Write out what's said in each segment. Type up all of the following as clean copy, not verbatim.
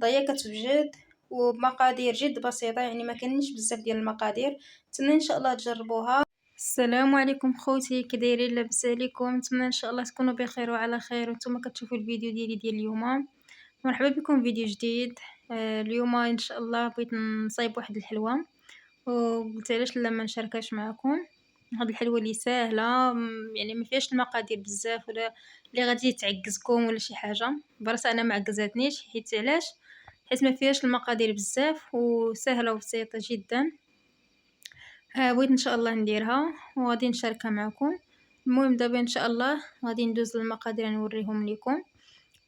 ضيا كتوجد وبمقادير جد بسيطه، يعني ما كاينش بزاف ديال المقادير. نتمنى ان شاء الله تجربوها. السلام عليكم خوتي، كي دايرين؟ لاباس عليكم؟ نتمنى ان شاء الله تكونوا بخير وعلى خير وانتم كتشوفوا الفيديو ديال اليوم. مرحبا بكم فيديو جديد. اليوم ان شاء الله بغيت نصايب واحد الحلوه، وقلت علاش لا ما نشاركهاش معكم. هاد الحلوه اللي ساهله، يعني ما فيهاش المقادير بزاف ولا اللي غادي تعكزكم ولا شي حاجه. براسا انا ما عكزاتنيش، حيت علاش؟ حيت ما فيهاش المقادير بزاف وسهله وبسيطه جدا. بغيت ان شاء الله نديرها وغادي نشاركها معكم. المهم دابا ان شاء الله غادي ندوز للمقادير نوريهم لكم.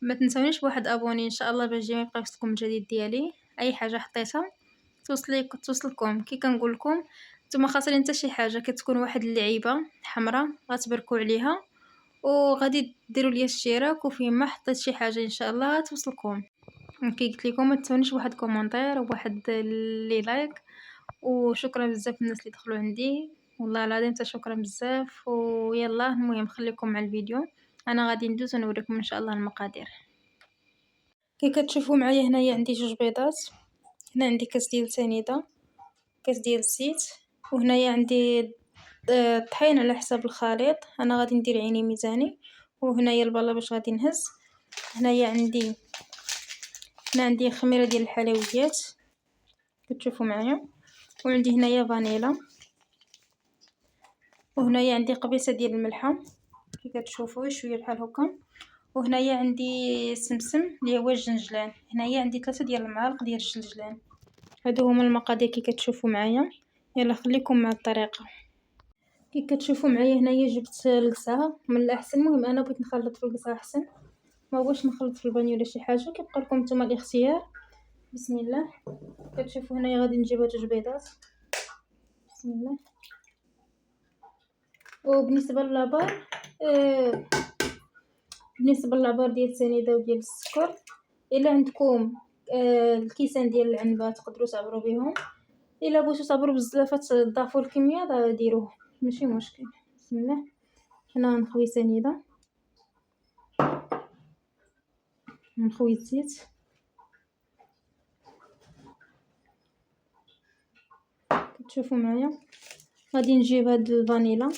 ما تنسونيش بواحد ابوني ان شاء الله باش يجي يوصلكم الجديد ديالي. اي حاجه حطيتها توصلكم. كي كنقول لكم نتوما خاسرين حتى شي حاجه، كتكون واحد اللعيبه حمراء غتبركوا عليها وغادي ديروا لي اشتراك، وفي ما حطيت شي حاجه ان شاء الله غتوصلكم. كي قلت لكم ما تنسونيش بواحد كومونتير وواحد لي لايك. وشكرا بزاف الناس اللي دخلوا عندي، والله العظيم حتى شكرا بزاف. ويلا المهم خليكم مع الفيديو، انا غادي ندوز ونوريكم ان شاء الله المقادير. كي كتشوفوا معايا هنايا عندي 2 بيضات، هنا عندي كاس ديال سنيده، كاس ديال الزيت، وهنايا عندي طحين على حساب الخليط. انا غادي ندير عيني ميزاني، وهنايا البله باش غادي نهز. هنايا عندي خميره ديال الحلويات كتشوفوا معايا، وعندي هنايا فانيلا، وهنايا عندي قبيصه ديال الملحه كي كتشوفوا شويه بحال هكا. وهنايا عندي سمسم اللي هو الجنجلان، هنايا عندي 3 ديال المعالق ديال الجنجلان. هادو هما المقادير كي كتشوفوا معايا. يلا خليكم مع الطريقه. كي كتشوفوا معايا هنايا جبت القصا من الاحسن. المهم انا بغيت نخلط في القصا احسن، ما بغيتش نخلط في البانيو ولا شي حاجه. كيبقى لكم نتوما الاختيار. بسم الله. كتشوفوا هنايا غادي نجيب هاد 2 بيضات. بسم الله. وبالنسبه للابار بالنسبه للعبار ديال السنيده وديال السكر، الا عندكم الكيسان ديال العنبه تقدروا تعبروا بهم. الا بغيتوا تعبروا بزاف تضافوا الكميه ديروه، ماشي مشكل. بسم الله. هنا نخوي سنيده، نخوي الزيت، كتشوفوا معايا. غادي نجيب هاد الفانيلا،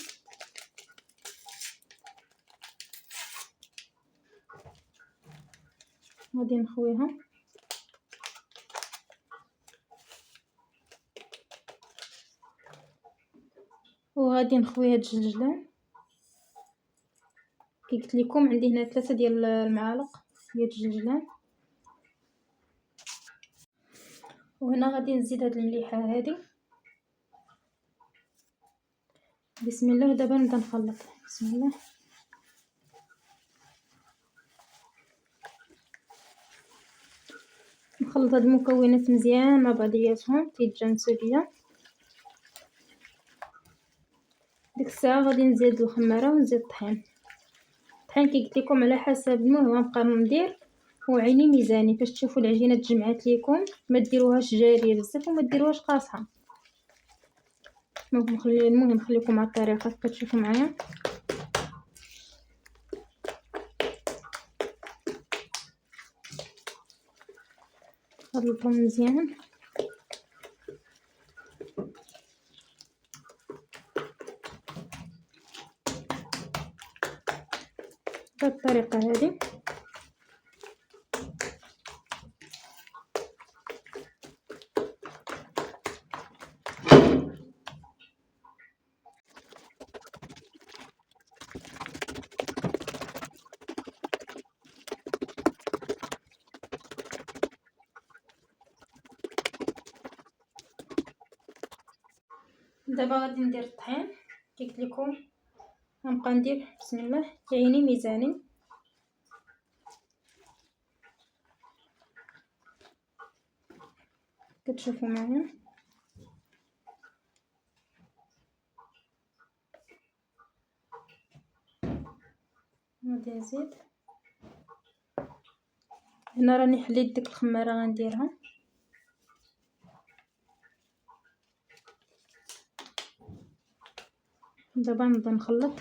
غادي نخويها، وغادي نخوي هاد الجنجلان. كي قلت لكم عندي هنا 3 ديال المعالق ديال الجنجلان. وهنا غادي نزيد هاد المليحه هادي. بسم الله. ودابا نبدا نخلط. بسم الله. نخلط هاد المكونات مزيان مع بعضياتهم كيتجانسوا ليا. ديك الساعه غادي نزيد الخماره ونزيد الطحين. الطحين كي قلت لكم على حسب. المهم غنبقى ندير وعيني ميزاني باش تشوفوا العجينه تجمعات ليكم. ما ديروهاش جاريه بزاف وما ديروهاش قاصحه. المهم نخليكم مع الطريقه كتشوفوا معايا. خلطهم مزيان. بالطريقه هذه. دابا غادي ندير الطحين كي قلت لكم. غنبقى ندير بسم الله عيني ميزاني. كتشوفوا معايا. غادي نزيد هنا راني حليت ديك الخماره غنديرها. دابا نبدا نخلط.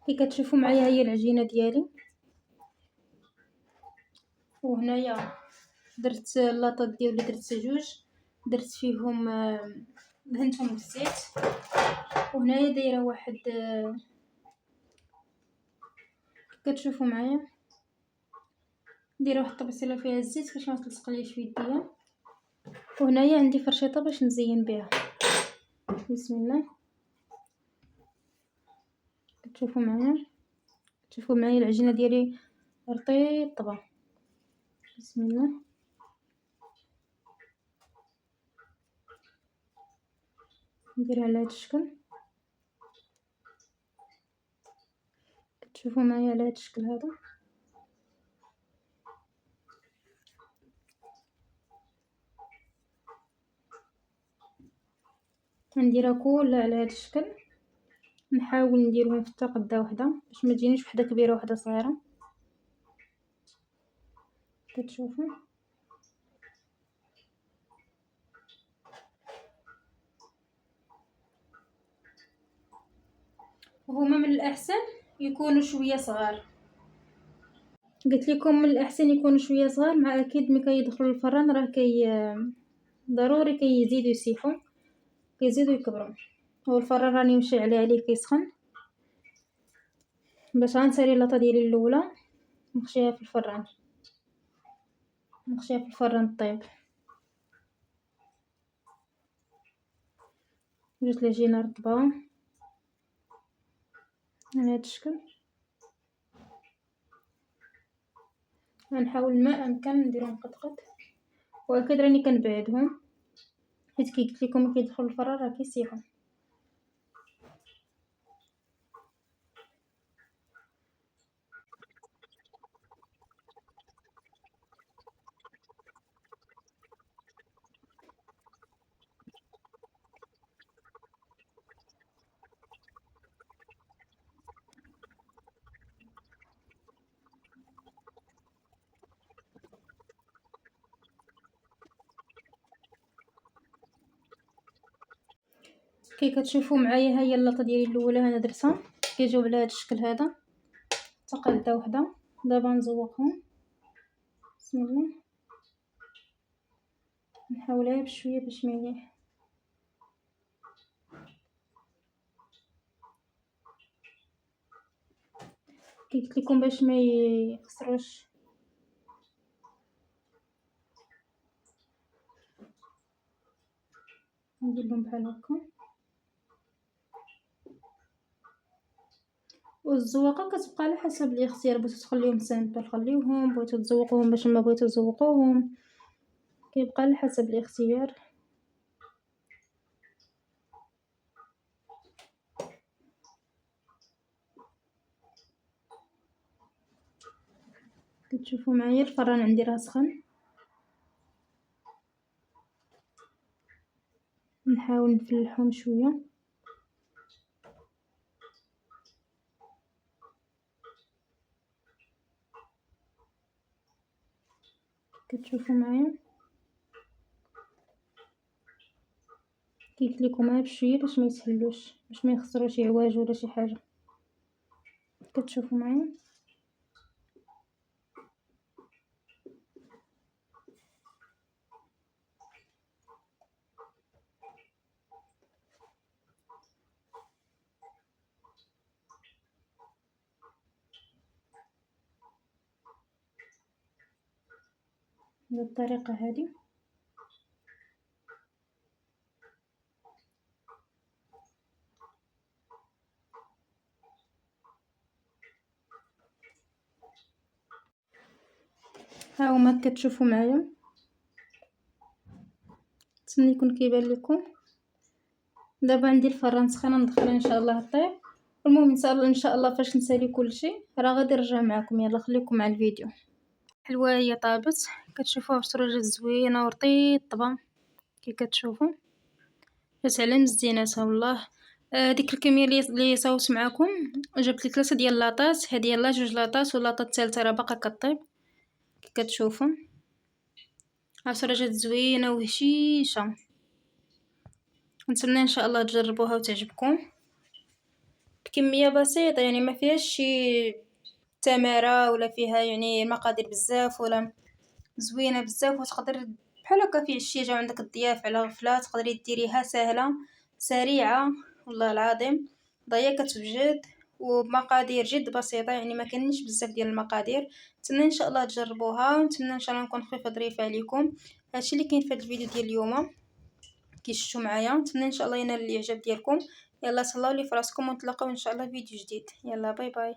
كي كتشوفوا معايا هي العجينه ديالي، وهنايا درت اللاطات ديالي، درت جوج، درت فيهم دهنتهم بالزيت. وهنايا دايره واحد كتشوفوا معايا ندير واحد الطبسيله فيها الزيت باش ما تلصق ليش في يديا. وهنايا عندي فرشيطه باش نزين بها. بسم الله، كتشوفوا معايا العجينه ديالي رطيبه. بسم الله، نديرها على هذا الشكل. كتشوفوا معايا على هذا الشكل هذا. غنديرها كلها على هذا الشكل. نحاول نديرهم في حتى قده وحده باش ما تجينيش وحده كبيره وحده صغيره. كتشوفوا وهما من الاحسن يكونوا شويه صغار. قلت لكم من الاحسن يكونوا شويه صغار، مع اكيد ملي كيدخلوا الفران راه ضروري كيزيدوا يسيحوا، كيزيدوا يكبروا. هو الفران راني مشعله عليه كيسخن باش غنسالي اللاطه ديالي الاولى نخشيها في الفران طيب. جات العجينه رطبه على هذا الشكل. غنحاول ما امكن نديرهم قطقط، واكيد راني كنبعدهم حيت كي قلت لكم كيدخلوا الفران راه كيسيحوا. كي كتشوفوا معايا هي اللاطه ديالي الاولى انا درتها كيجيو على هذا الشكل هذا تقاده وحده. دابا نزوقهم. بسم الله، نحاولها بشويه باش ما كي قلت لكم باش ما يخسروش. ندير لهم بحال هكا. والزواقه كتبقى على حسب الاختيار، بغيتو تخليهم سامبل خليوهم، بغيتو تزوقوهم باش ما بغيتو تزوقوهم، كيبقى على حسب الاختيار. كتشوفوا معايا الفران عندي راه سخن. نحاول نفلحهم شويه. كتشوفوا معايا قلت لكم بشويه باش ما يسهلوش، باش ما يخسروش عواج ولا شي حاجه. كتشوفوا معايا بالطريقه هذه. ها هما كتشوفوا معايا، نتمنى يكون كيبان لكم. دابا عندي الفران سخانه ندخلها ان شاء الله طيب. المهم ان شاء الله فاش نسالي كلشي راه غادي نرجع معكم. يلا خليكم مع الفيديو. حلوه هي طابت، كتشوفوها بصوره زوينه ورطيبه كي كتشوفوا. جات على مزياناتها والله. ديك الكميه اللي صوت معكم جبت لي 3 ديال لاطات، هذه يلا 2 لاطات واللاطه الثالثه راه باقا كطيب كي كتشوفوا. عصره جات زوينه وهشيشه. نتمنى ان شاء الله تجربوها وتعجبكم. كمية بسيطة يعني ما فيهاش شي تمارة ولا فيها يعني مقادير بزاف ولا زوينة بزاف، وتقدر بحال هكا في عشية جاو عندك الضياف على غفلة تقدري ديريها ساهلة سريعة والله العظيم ضيا كتوجد وبمقادير جد بسيطة، يعني ما كاينينش بزاف ديال المقادير. نتمنى ان شاء الله تجربوها ونتمنى ان شاء الله نكون خفيفة ظريفة عليكم. هادشي اللي كاين في هاد الفيديو ديال اليوم كي شفتوا معايا، نتمنى ان شاء الله ينال الاعجاب ديالكم. يلا تهلاو لي فراسكم ونتلاقاو ان شاء الله في فيديو جديد. يلا باي باي.